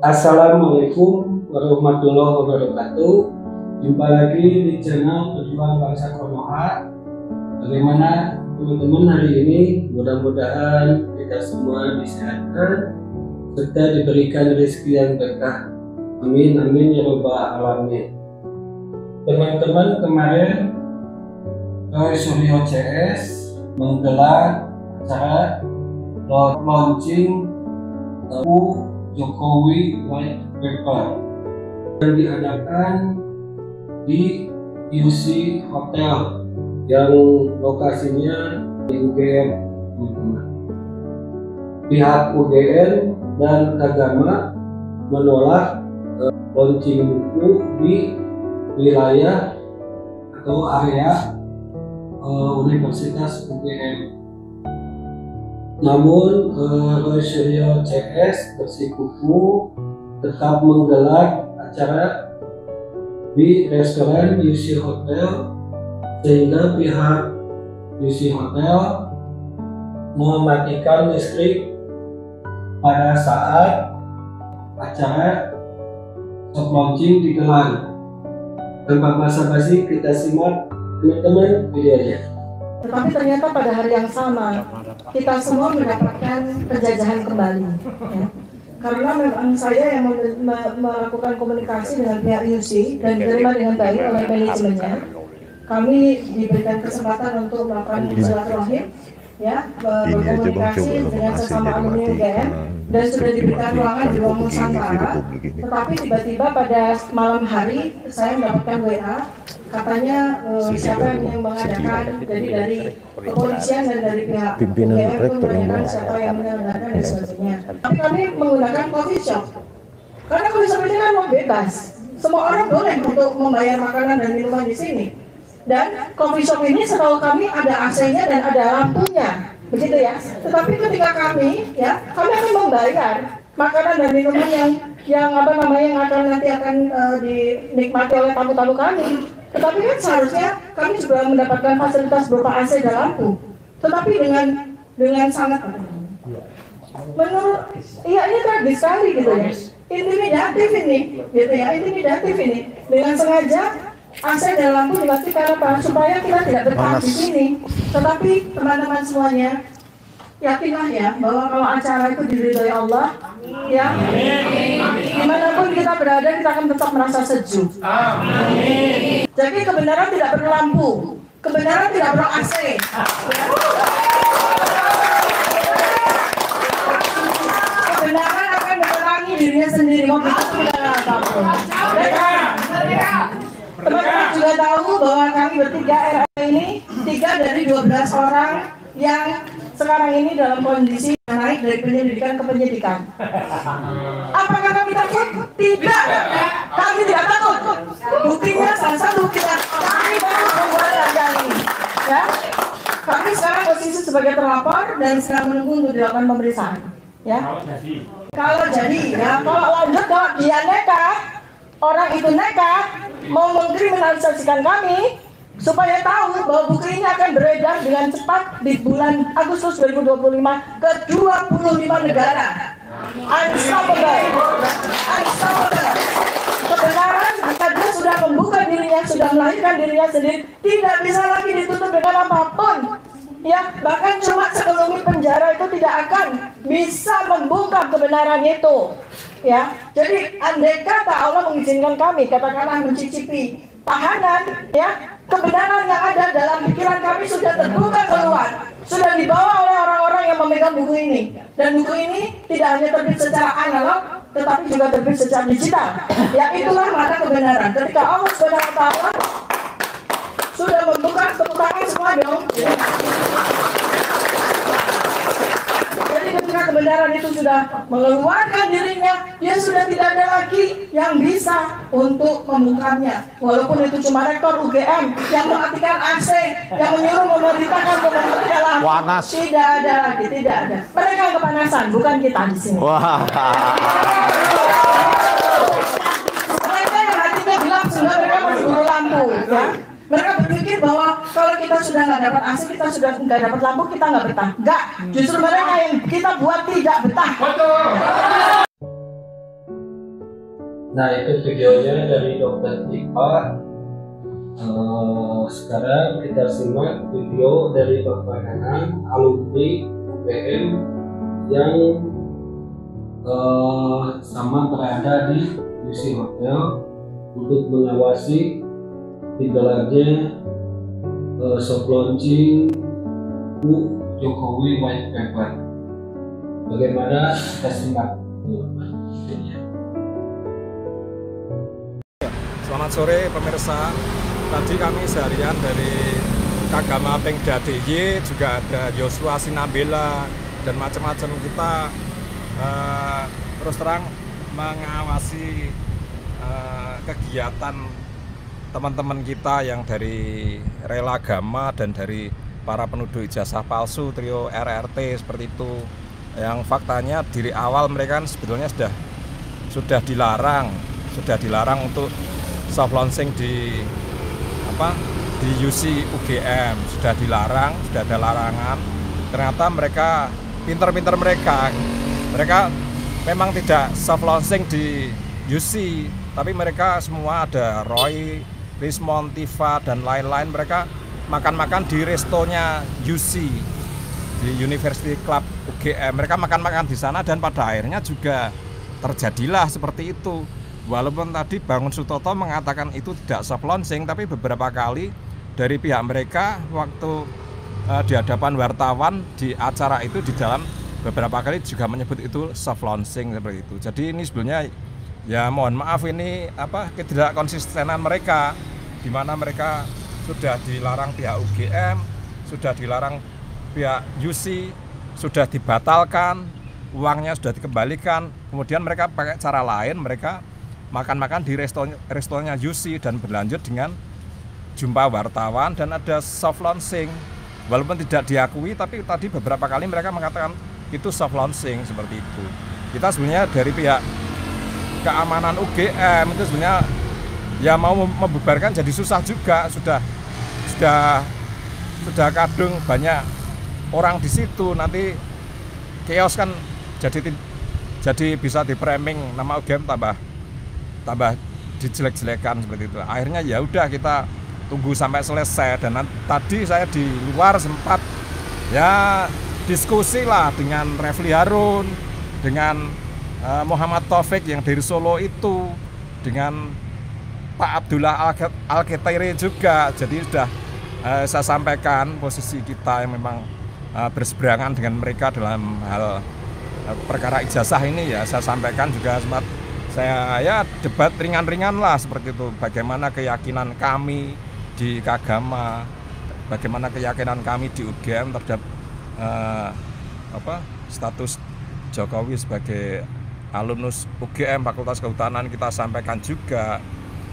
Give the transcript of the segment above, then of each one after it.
Assalamualaikum warahmatullahi wabarakatuh. Jumpa lagi di channel Pejuang Bangsa Konoha. Bagaimana teman-teman hari ini? Mudah-mudahan kita semua disehatkan serta diberikan rezeki yang berkah. Amin amin ya rabbal alamin. Teman-teman, kemarin Suryo CS menggelar acara launching buku Jokowi White Paper yang diadakan di UC Hotel yang lokasinya di UGM. Pihak UGM dan Agama menolak launching buku di wilayah atau area Universitas UGM. Namun Suryo CS bersikukuh tetap menggelar acara di restoran UC Hotel, sehingga pihak UC Hotel mematikan listrik pada saat acara soft launching digelar. Tanpa basa-basi, kita simak teman-teman videonya. Tetapi ternyata pada hari yang sama kita semua mendapatkan penjajahan kembali, ya. Karena memang saya yang melakukan komunikasi dengan pihak UC dan diterima dengan baik oleh manajemennya. Kami diberikan kesempatan untuk melakukan silaturahim, ya, berkomunikasi dengan sesama alumni UGM dan sudah diberikan ruangan di ruang Nusantara. Tetapi tiba-tiba pada malam hari saya mendapatkan WA, katanya siapa yang mengadakan, jadi dari kepolisian dan dari pihak UGM pun menanyakan siapa yang menyelenggarakan dan sebagainya. Tapi kami menggunakan coffee shop karena coffee shop ini kan mau bebas, semua orang boleh untuk membayar makanan dan minuman di sini. Dan coffee shop ini setahu kami ada AC-nya dan ada lampunya, begitu ya. Tetapi ketika kami akan membayar makanan dan minuman yang akan nanti dinikmati oleh tamu-tamu kami. Tetapi kan seharusnya kami juga mendapatkan fasilitas berupa AC dan lampu. Tetapi dengan sangat menurut ini tragis sekali gitu ya. Intimidatif ini. Dengan sengaja AC dan lampu dimatikan supaya kita tidak betah di sini. Tetapi teman-teman semuanya, yakinlah ya bahwa kalau acara itu diridhoi Allah, ya, dimanapun kita berada kita akan tetap merasa sejuk. Amin. Jadi kebenaran tidak perlu lampu, kebenaran tidak perlu AC. Kebenaran akan menerangi dirinya sendiri, mau kita tidak apapun. Teman-teman juga tahu bahwa kami bertiga ini 3 dari 12 orang yang sekarang ini dalam kondisi naik dari penyelidikan ke penyidikan. Apakah kami takut? Tidak. Kami tidak takut. Buktinya salah satu kami baru membuat harga ini. Ya, kami sekarang posisi sebagai terlapor dan sedang menunggu untuk dilakukan pemeriksaan. Ya. Kalau jadi, ya, kalau dia nekat, orang itu nekat mau mengkriminalisasikan kami supaya tahu bahwa buku ini akan beredar dengan cepat di bulan Agustus 2025 ke 25 negara. Unstoppable. Kebenaran jika dia sudah membuka dirinya, sudah melahirkan dirinya sendiri, tidak bisa lagi ditutup dengan apapun. Ya, bahkan cuma sekelumit penjara itu tidak akan bisa membungkam kebenaran itu. Ya, jadi andai kata Allah mengizinkan kami, katakanlah mencicipi tahanan, ya, kebenaran yang ada dalam pikiran kami sudah terbuka keluar, sudah dibawa oleh orang-orang yang memegang buku ini. Dan buku ini tidak hanya terbit secara analog, tetapi juga terbit secara digital. Ya, itulah mata kebenaran. Ketika Allah SWT sudah membuka, tepuk tangan semua dong. Jadi ketika kebenaran itu sudah mengeluarkan dirinya, dia sudah tidak ada lagi yang bisa untuk membungkamnya. Walaupun itu cuma rektor UGM yang mematikan AC, yang menyuruh memerintahkan panas. Tidak ada lagi, tidak ada. Mereka yang kepanasan, bukan kita di sini. Wah. Mereka yang hatinya gelap sehingga mereka masih buru lampu, ya. Mereka berpikir bahwa kalau kita sudah nggak dapat AC, kita sudah nggak dapat lampu, kita nggak betah. Nggak, justru mereka yang kita buat tidak betah. Nah, itu videonya dari Dokter Tipa. Sekarang kita simak video dari Bapak Nanang, alumni UPM yang sama berada di UC Hotel untuk mengawasi digelarnya soft launching Jokowi White Paper. Bagaimana kita simak videonya. Selamat sore pemirsa. Tadi kami seharian dari Kagama Pengda DIY, juga ada Yosua Sinambela dan macam-macam. Kita terus terang mengawasi kegiatan teman-teman kita yang dari Rela Agama dan dari para penuduh ijazah palsu trio RRT seperti itu. Yang faktanya dari awal mereka kan sebetulnya sudah dilarang untuk soft launching di UC UGM, sudah dilarang, sudah ada larangan. Ternyata mereka pinter-pinter mereka memang tidak soft launching di UC, tapi mereka semua ada Roy, Rismon, Tifa dan lain-lain, mereka makan-makan di restonya UC di University Club UGM. Mereka makan-makan di sana dan pada akhirnya juga terjadilah seperti itu. Walaupun tadi Bangun Sutoto mengatakan itu tidak soft launching, tapi beberapa kali dari pihak mereka waktu di hadapan wartawan di acara itu di dalam beberapa kali juga menyebut itu soft launching seperti itu. Jadi ini sebenarnya ya mohon maaf, ini ketidakkonsistenan mereka, di mana mereka sudah dilarang pihak UGM, sudah dilarang pihak UC, sudah dibatalkan, uangnya sudah dikembalikan, kemudian mereka pakai cara lain, mereka makan-makan di restonya UC dan berlanjut dengan jumpa wartawan dan ada soft launching. Walaupun tidak diakui, tapi tadi beberapa kali mereka mengatakan itu soft launching seperti itu. Kita sebenarnya dari pihak keamanan UGM itu sebenarnya ya mau membubarkan jadi susah juga, sudah kadung banyak orang di situ, nanti chaos kan jadi bisa di framing nama UGM tambah dijelek-jelekan seperti itu. Akhirnya ya udah kita tunggu sampai selesai. Dan tadi saya di luar sempat ya diskusi lah dengan Refli Harun, dengan Muhammad Taufik yang dari Solo itu, dengan Pak Abdullah Al-Ketairi juga. Jadi sudah saya sampaikan posisi kita yang memang berseberangan dengan mereka dalam hal perkara ijazah ini, ya saya sampaikan juga sempat saya ya debat ringan-ringan lah seperti itu, bagaimana keyakinan kami di Kagama, bagaimana keyakinan kami di UGM terhadap status Jokowi sebagai alumnus UGM Fakultas Kehutanan, kita sampaikan juga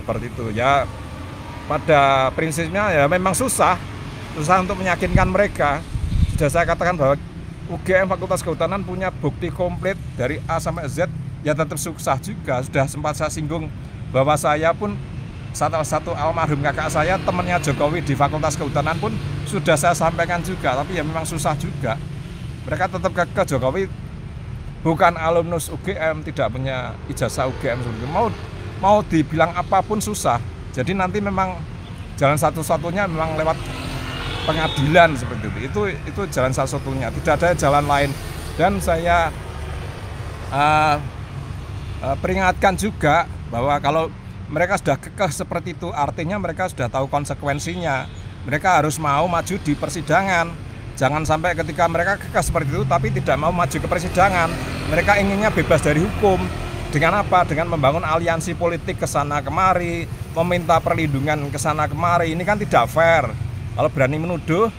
seperti itu. Ya pada prinsipnya ya memang susah untuk meyakinkan mereka. Sudah saya katakan bahwa UGM Fakultas Kehutanan punya bukti komplit dari A sampai Z, ya tetap susah juga. Sudah sempat saya singgung bahwa saya pun salah satu almarhum kakak saya, temannya Jokowi di Fakultas Kehutanan pun sudah saya sampaikan juga, tapi ya memang susah juga. Mereka tetap ke Jokowi bukan alumnus UGM, tidak punya ijazah UGM. Mau dibilang apapun susah. Jadi nanti memang jalan satu-satunya memang lewat pengadilan seperti itu. Itu jalan satu-satunya, tidak ada jalan lain. Dan saya peringatkan juga bahwa kalau mereka sudah kekeh seperti itu, artinya mereka sudah tahu konsekuensinya. Mereka harus mau maju di persidangan. Jangan sampai ketika mereka kekeh seperti itu tapi tidak mau maju ke persidangan. Mereka inginnya bebas dari hukum. Dengan apa? Dengan membangun aliansi politik ke sana kemari, meminta perlindungan ke sana kemari. Ini kan tidak fair. Kalau berani menuduh,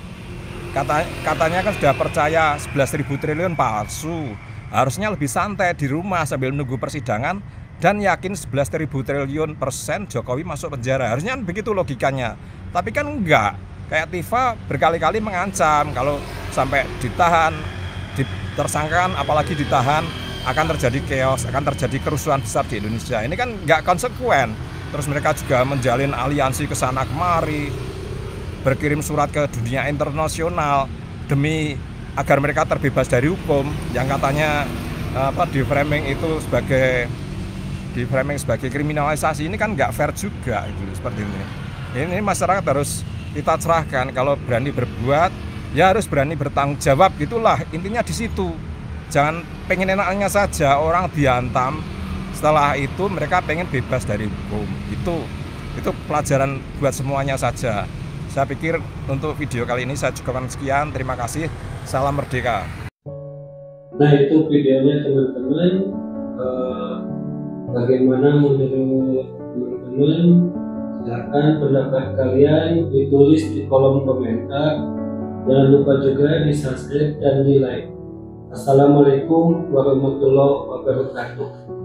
katanya kan sudah percaya 11.000 triliun palsu. Harusnya lebih santai di rumah sambil menunggu persidangan dan yakin 11.000 triliun % Jokowi masuk penjara. Harusnya begitu logikanya. Tapi kan enggak. Kayak Tifa berkali-kali mengancam kalau sampai ditahan, ditersangkakan, apalagi ditahan, akan terjadi chaos, akan terjadi kerusuhan besar di Indonesia. Ini kan enggak konsekuen. Terus mereka juga menjalin aliansi ke sana kemari, berkirim surat ke dunia internasional demi agar mereka terbebas dari hukum, yang katanya di framing itu sebagai di framing sebagai kriminalisasi ini kan nggak fair juga gitu, seperti ini. Ini masyarakat harus kita cerahkan, kalau berani berbuat ya harus berani bertanggung jawab, gitulah intinya di situ. Jangan pengen enaknya saja orang dihantam, setelah itu mereka pengen bebas dari hukum. Itu pelajaran buat semuanya saja. Saya pikir untuk video kali ini saya cukupkan sekian. Terima kasih. Salam merdeka. Nah, itu videonya teman-teman. Bagaimana menurut teman-teman? Silahkan pendapat kalian ditulis di kolom komentar. Jangan lupa juga di subscribe dan di like. Assalamualaikum warahmatullahi wabarakatuh.